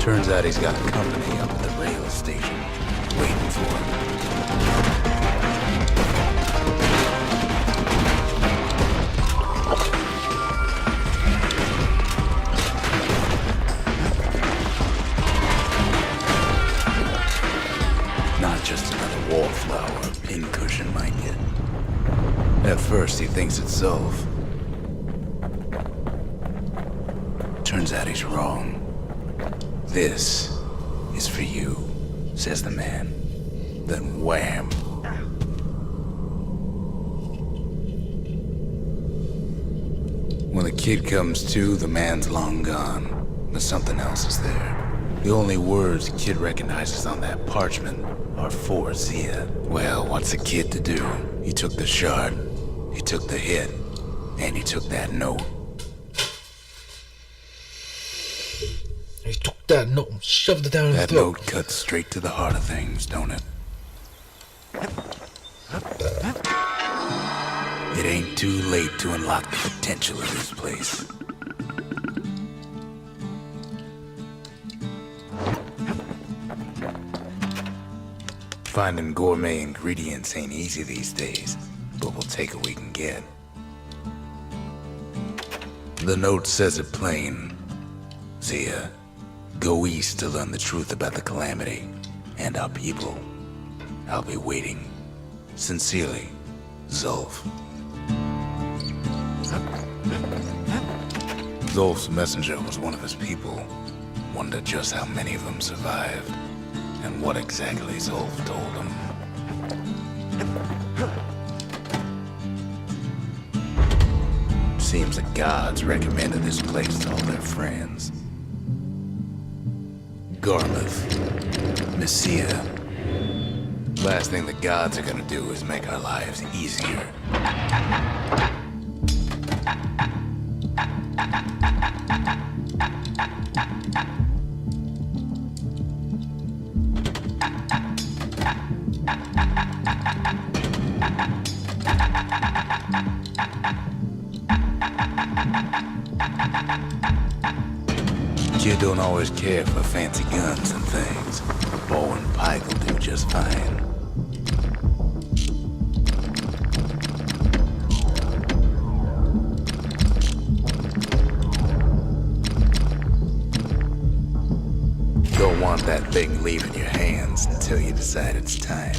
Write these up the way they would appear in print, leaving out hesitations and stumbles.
Turns out he's got a company up at the rail station, waiting for him. Not just another wallflower a pincushion might get. At first he thinks it's Zolf. Turns out he's wrong. This is for you, says the man. Then wham. When the kid comes to, the man's long gone, but something else is there. The only words the kid recognizes on that parchment are for Zia. Well, what's the kid to do? He took the shard, he took the hit, and he took that note. He took that note and shoved it down his throat. That note cuts straight to the heart of things, don't it? It ain't too late to unlock the potential of this place. Finding gourmet ingredients ain't easy these days, but we'll take what we can get. The note says it plain. Zia, go east to learn the truth about the calamity and our people. I'll be waiting. Sincerely, Zolf. Zolf's messenger was one of his people. Wondered just how many of them survived, and what exactly Zolf told him. Seems the gods recommended this place to all their friends. Garmouth, Messiah. Last thing the gods are gonna do is make our lives easier. Kid don't always care for fancy guns and things. A bow and pike will do just fine. Don't want that thing leaving your hands until you decide it's time.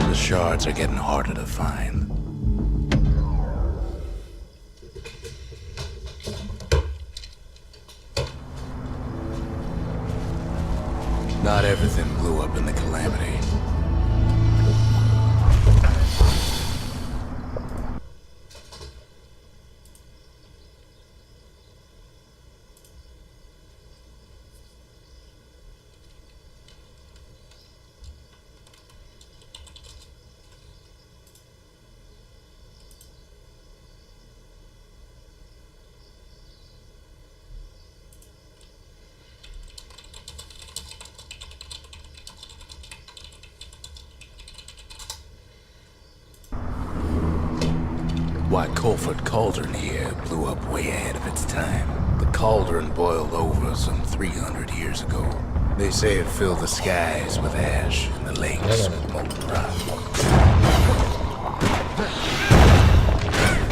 The shards are getting harder to find. Not everything blew up in the calamity. Why, Colford Cauldron here blew up way ahead of its time. The cauldron boiled over some 300 years ago. They say it filled the skies with ash and the lakes with molten rock.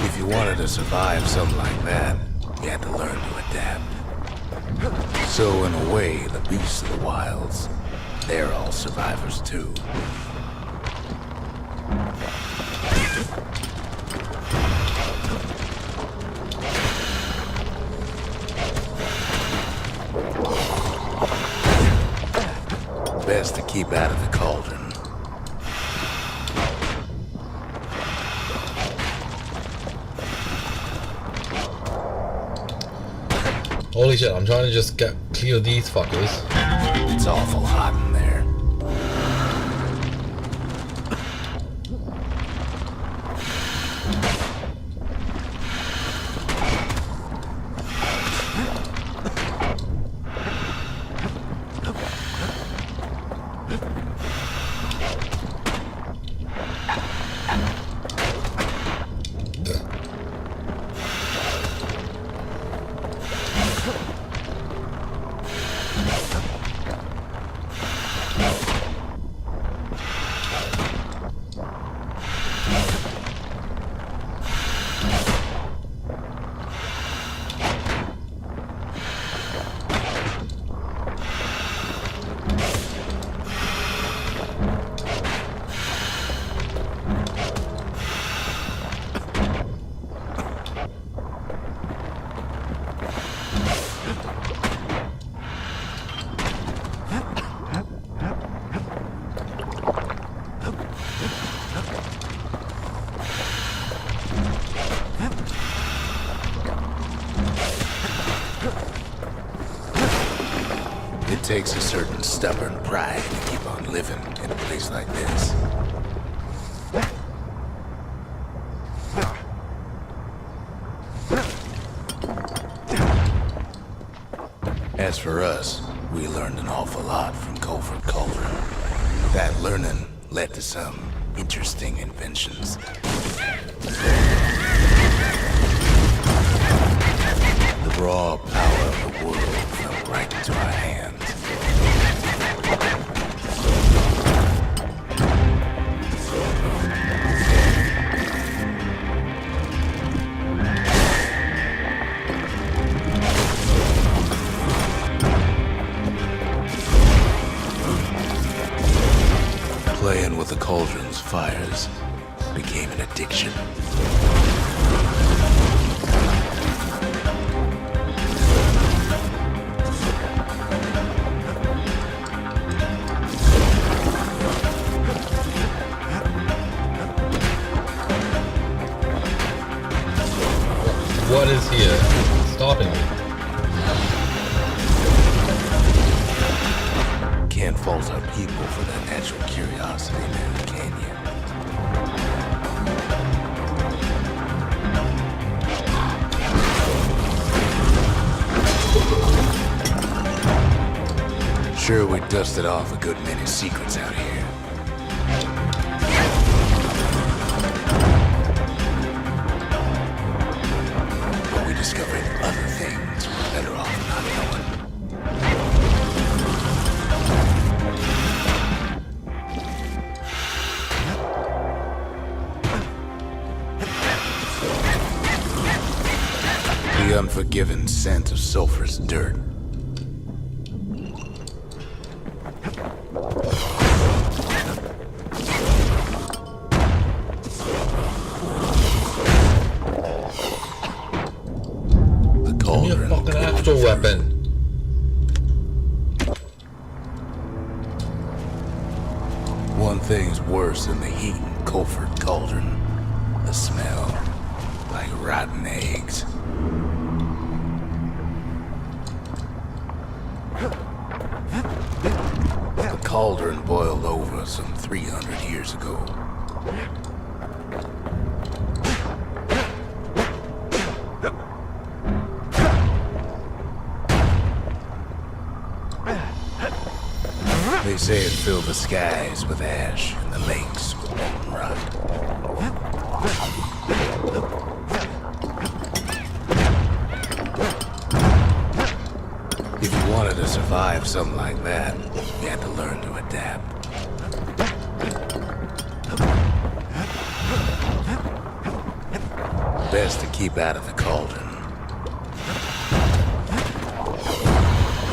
If you wanted to survive something like that, you had to learn to adapt. So in a way, the beasts of the wilds, they're all survivors too. Best to keep out of the cauldron. Holy shit, I'm trying to just clear these fuckers. It's awful hot in there. It takes a certain stubborn pride to keep on living in a place like this. As for us, we learned an awful lot from Culford Cauldron. That learning led to some interesting inventions. The raw power of the world fell right into our hands. Playing with the cauldron's fires became an addiction. What is here stopping me? Can't fault our people for their natural curiosity, man, can you? Sure, we dusted off a good many secrets out here. But we discovered other things we're better off not knowing. The unforgiving scent of sulfurous dirt. The Give me a cauldron. fucking actual weapon. One thing's worse than the heat in Culford Cauldron. The smell. Like rotten eggs. The cauldron boiled over some 300 years ago. They say it filled the skies with ash and the lakes with molten rock. If you wanted to survive something like that, you had to learn to adapt. Best to keep out of the cauldron.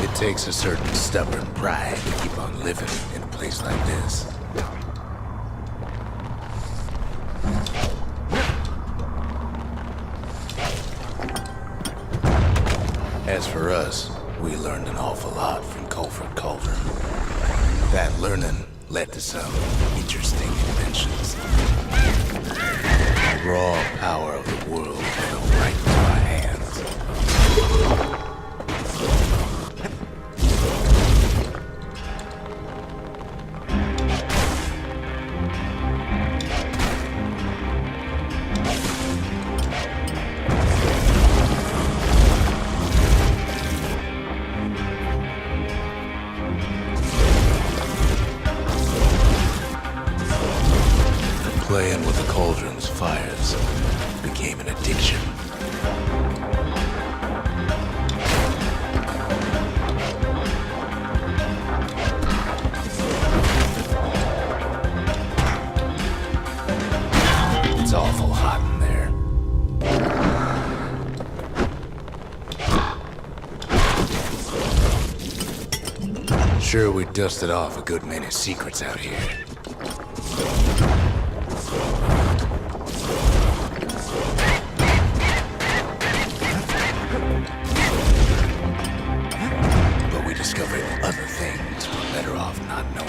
It takes a certain stubborn pride to keep on living in a place like this. As for us, we learned an awful lot from Culford Cauldron. That learning led to some interesting inventions. The raw power of the world fell right into our hands. Playing with the cauldron's fires became an addiction. sure we dusted off a good many secrets out here. But we discovered other things we're better off not knowing.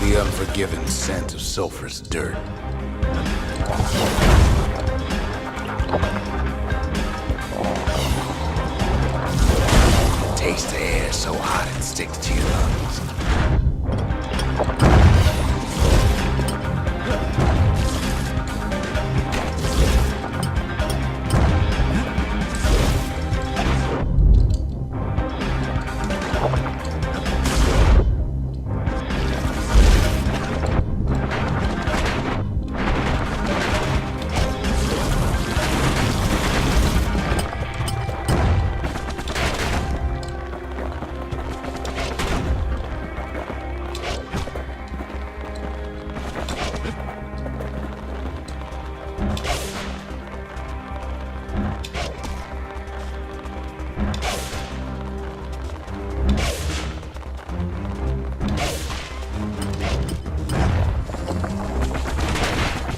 The unforgiving scent of sulfurous dirt. Taste the air so hot it sticks to your lungs.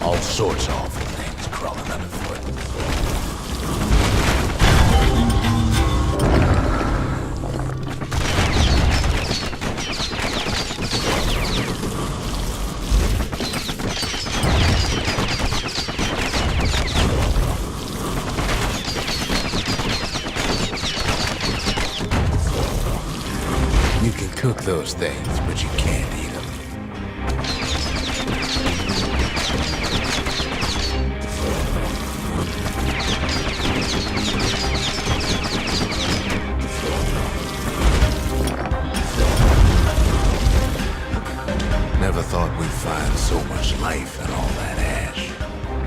All sorts of awful things crawling underfoot. You can cook those things, but you can't eat them. Never thought we'd find so much life in all that ash.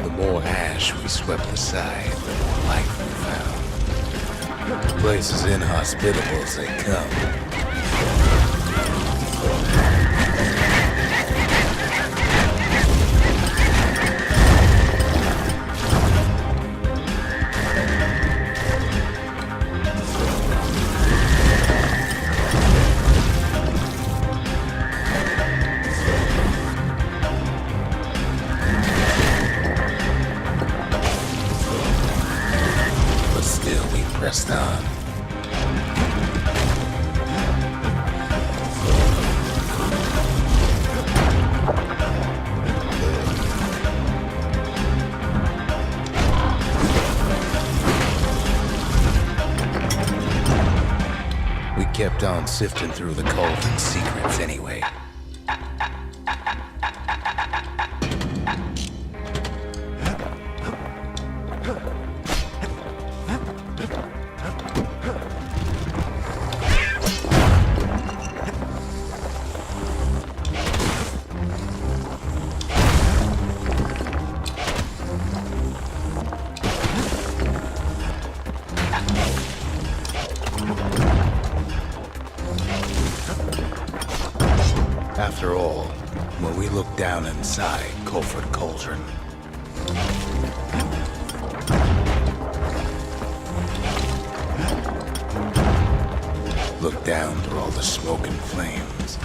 The more ash we swept aside, the more life we found. The place is inhospitable as they come. But still we pressed on. We kept on sifting through the cauldron's secrets anyway. After all, when we looked down inside Culford Cauldron, looked down through all the smoke and flames,